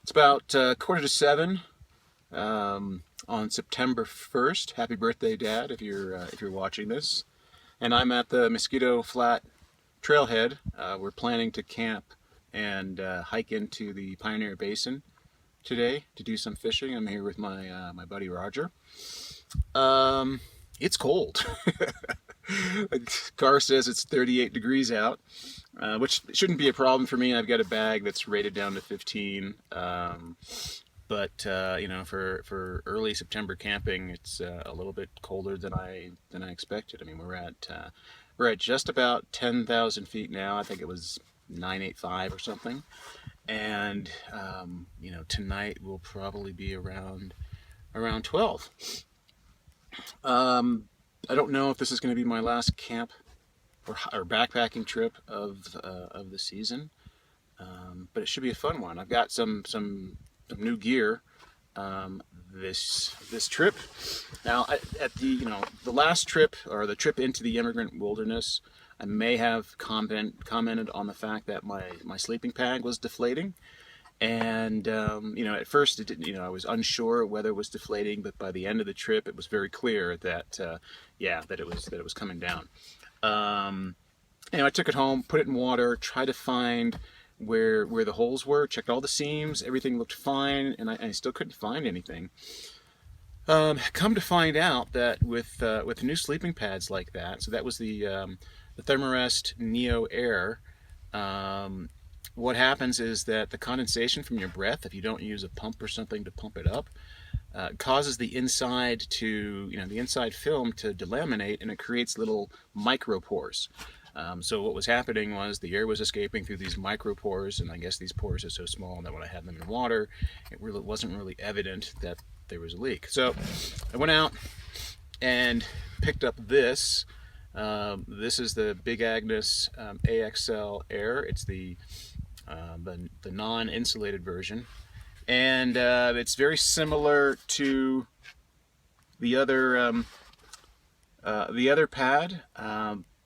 It's about 6:45 on September 1st. Happy birthday, Dad, if you're watching this. And I'm at the Mosquito Flat Trailhead. We're planning to camp and hike into the Pioneer Basin today to do some fishing. I'm here with my buddy Roger. It's cold. The car says it's 38 degrees out, which shouldn't be a problem for me. I've got a bag that's rated down to 15. But you know, for early September camping, it's a little bit colder than I expected. I mean, we're at just about 10,000 feet now. I think it was 985 or something. And you know, tonight will probably be around 12. I don't know if this is going to be my last camp or backpacking trip of the season, but it should be a fun one. I've got some new gear this trip. Now, at the last trip, or the trip into the immigrant wilderness, I may have commented on the fact that my sleeping bag was deflating. And you know, at first it didn't, I was unsure whether it was deflating, but by the end of the trip it was very clear that that it was coming down. I took it home, put it in water, tried to find where the holes were, checked all the seams, everything looked fine, and I still couldn't find anything. Come to find out that with new sleeping pads like that, so that was the Thermarest Neo Air. What happens is that the condensation from your breath, if you don't use a pump or something to pump it up, causes the inside the inside film to delaminate, and it creates little micropores. So what was happening was the air was escaping through these micropores, and I guess these pores are so small that when I had them in water, it really wasn't really evident that there was a leak. So I went out and picked up this. This is the Big Agnes AXL Air. It's the non-insulated version, and it's very similar to the other pad,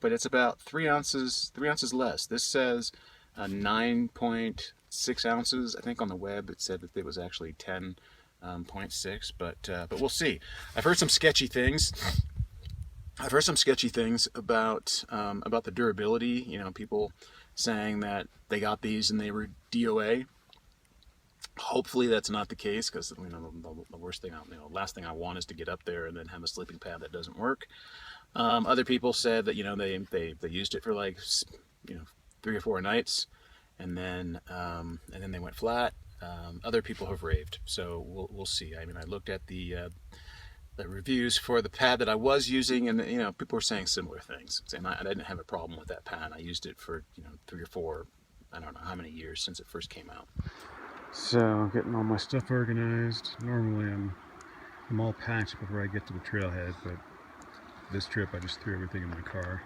but it's about 3 ounces less. This says 9.6 ounces. I think on the web it said that it was actually 10.6, but we'll see. I've heard some sketchy things. About the durability. People saying that they got these and they were DOA. Hopefully that's not the case, because the last thing I want is to get up there and then have a sleeping pad that doesn't work. Other people said that they used it for 3 or 4 nights, and then they went flat. Other people have raved, so we'll see. I mean, I looked at the reviews for the pad that I was using, and people were saying similar things, saying I didn't have a problem with that pad. I used it for 3 or 4, I don't know how many years since it first came out. So getting all my stuff organized. Normally I'm all packed before I get to the trailhead, but this trip I just threw everything in my car.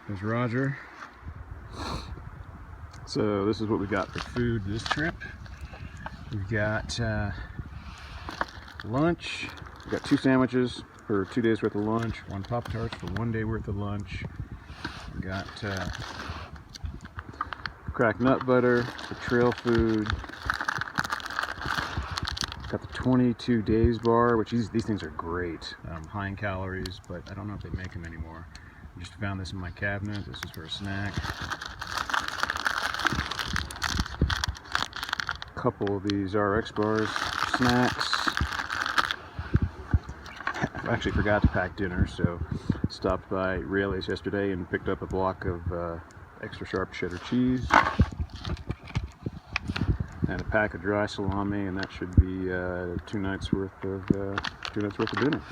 There's Roger. So this is what we got for food this trip. We've got lunch. We got 2 sandwiches for 2 days worth of lunch, 1 Pop-Tart for 1 day worth of lunch. We got cracked nut butter for trail food. Got the 22 days bar, which these things are great, high in calories, but I don't know if they make them anymore. I just found this in my cabinet. This is for a snack. A couple of these RX bars, snacks. I actually forgot to pack dinner, so stopped by Rayleigh's yesterday and picked up a block of extra sharp cheddar cheese and a pack of dry salami, and that should be 2 nights worth of dinner.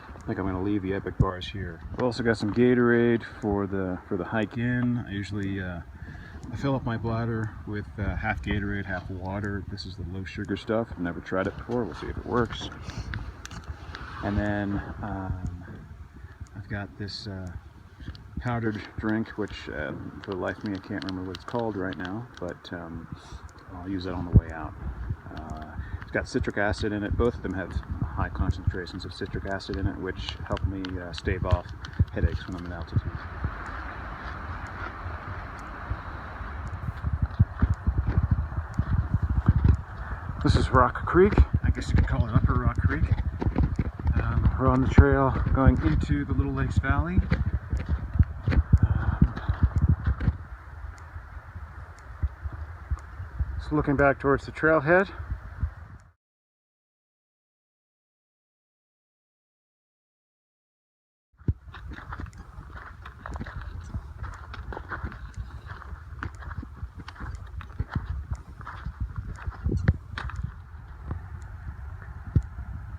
I think I'm going to leave the Epic bars here. I've also got some Gatorade for the hike in. I usually I fill up my bladder with half Gatorade, half water. This is the low sugar stuff. I've never tried it before. We'll see if it works. And then I've got this powdered drink, which for the life of me I can't remember what it's called right now, but I'll use that on the way out. It's got citric acid in it. Both of them have high concentrations of citric acid in it, which help me stave off headaches when I'm at altitude. This is Rock Creek. I guess you could call it Upper Rock Creek. We're on the trail going into the Little Lakes Valley. So looking back towards the trailhead.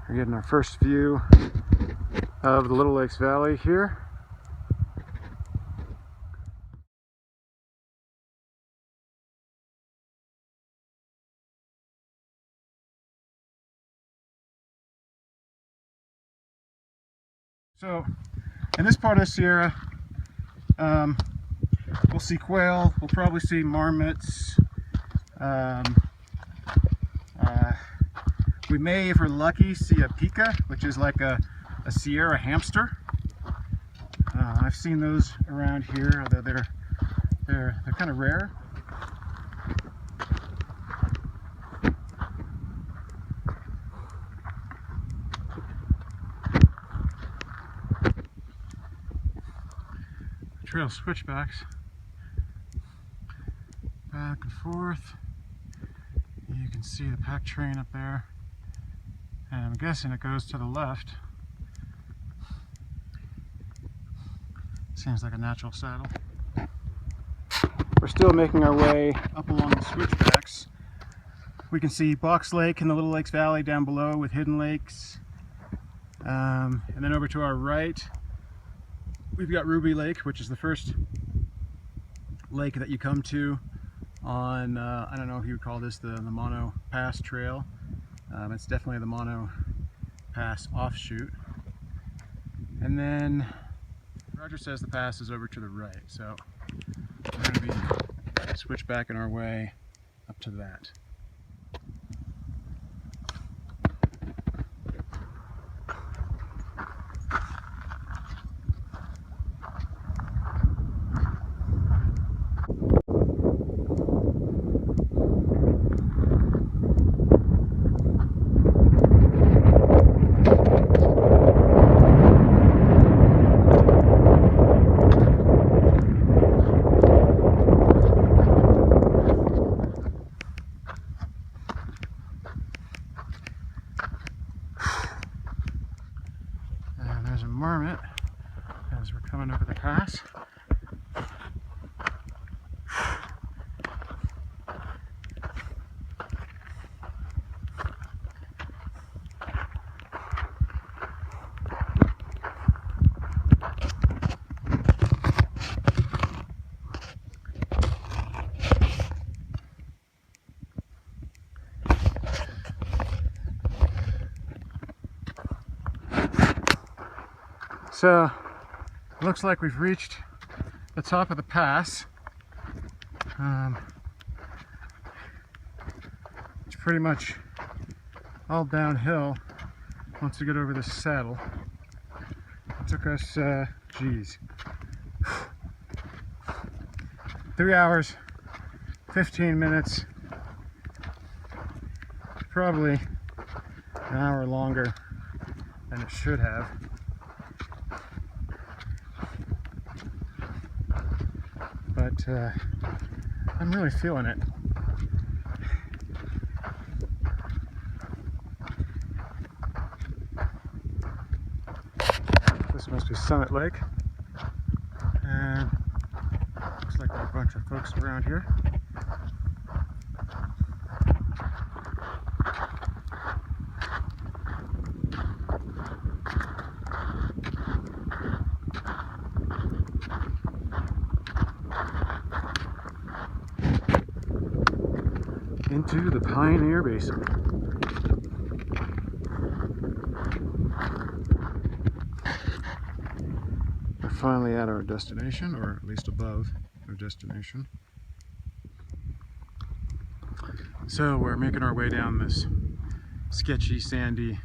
We're getting our first view of the Little Lakes Valley here. So, in this part of the Sierra, we'll see quail, we'll probably see marmots. We may, if we're lucky, see a pika, which is like a Sierra hamster. I've seen those around here, although they're kind of rare. Trail switchbacks back and forth. You can see the pack train up there, and I'm guessing it goes to the left. Seems like a natural saddle. We're still making our way up along the switchbacks. We can see Box Lake in the Little Lakes Valley down below with hidden lakes. And then over to our right, we've got Ruby Lake, which is the first lake that you come to on, I don't know if you would call this the Mono Pass Trail. It's definitely the Mono Pass offshoot. And then Roger says the pass is over to the right, so we're going to be switchbacking our way up to that. There's a marmot as we're coming over the pass. So, it looks like we've reached the top of the pass. It's pretty much all downhill once we get over this saddle. It took us, 3 hours, 15 minutes, probably an hour longer than it should have. But I'm really feeling it. This must be Summit Lake, and looks like there are a bunch of folks around here. Into the Pioneer Basin. We're finally at our destination, or at least above our destination. So we're making our way down this sketchy, sandy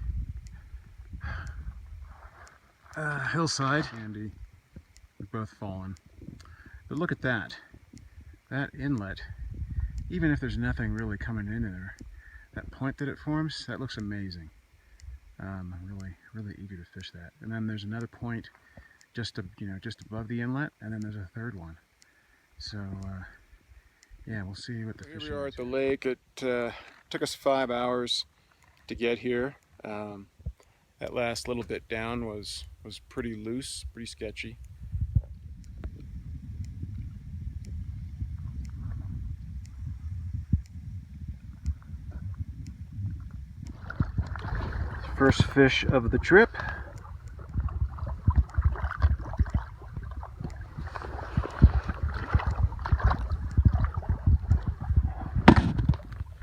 hillside. Sandy, we've both fallen. But look at that. That inlet. Even if there's nothing really coming in there, that point that it forms, that looks amazing. I'm really eager to fish that. And then there's another point just above the inlet, and then there's a third one. So yeah, we'll see what the fish is. Here we are at the lake. It took us 5 hours to get here. That last little bit down was pretty loose, pretty sketchy. First fish of the trip.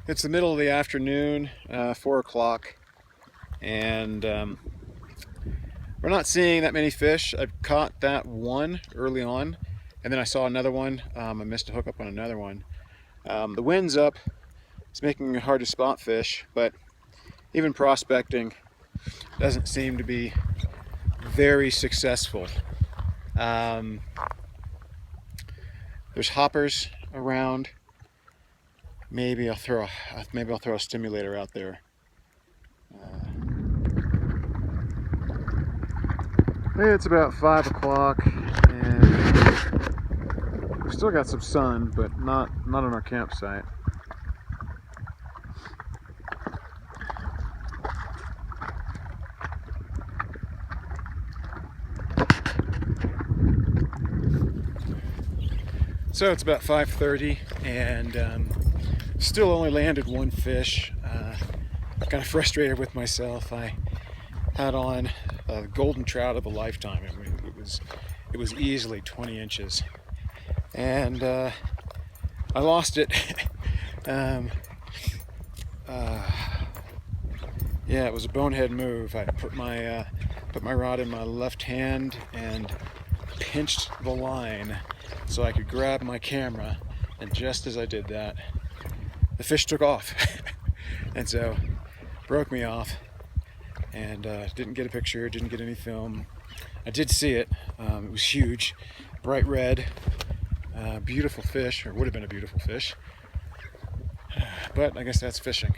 It's the middle of the afternoon, 4 o'clock, and we're not seeing that many fish. I've caught that one early on, and then I saw another one. I missed a hookup on another one. The wind's up. It's making it hard to spot fish, but even prospecting doesn't seem to be very successful. There's hoppers around. Maybe I'll throw a stimulator out there. It's about 5 o'clock, and we've still got some sun, but not on our campsite. So it's about 5:30, and still only landed one fish. Kind of frustrated with myself. I had on a golden trout of a lifetime. I mean, it was easily 20 inches, and I lost it. Yeah, it was a bonehead move. I put my rod in my left hand and pinched the line so I could grab my camera, and just as I did that, the fish took off. And so broke me off, and didn't get a picture, didn't get any film. I did see it. It was huge, bright red, beautiful fish, or would have been a beautiful fish, but I guess that's fishing.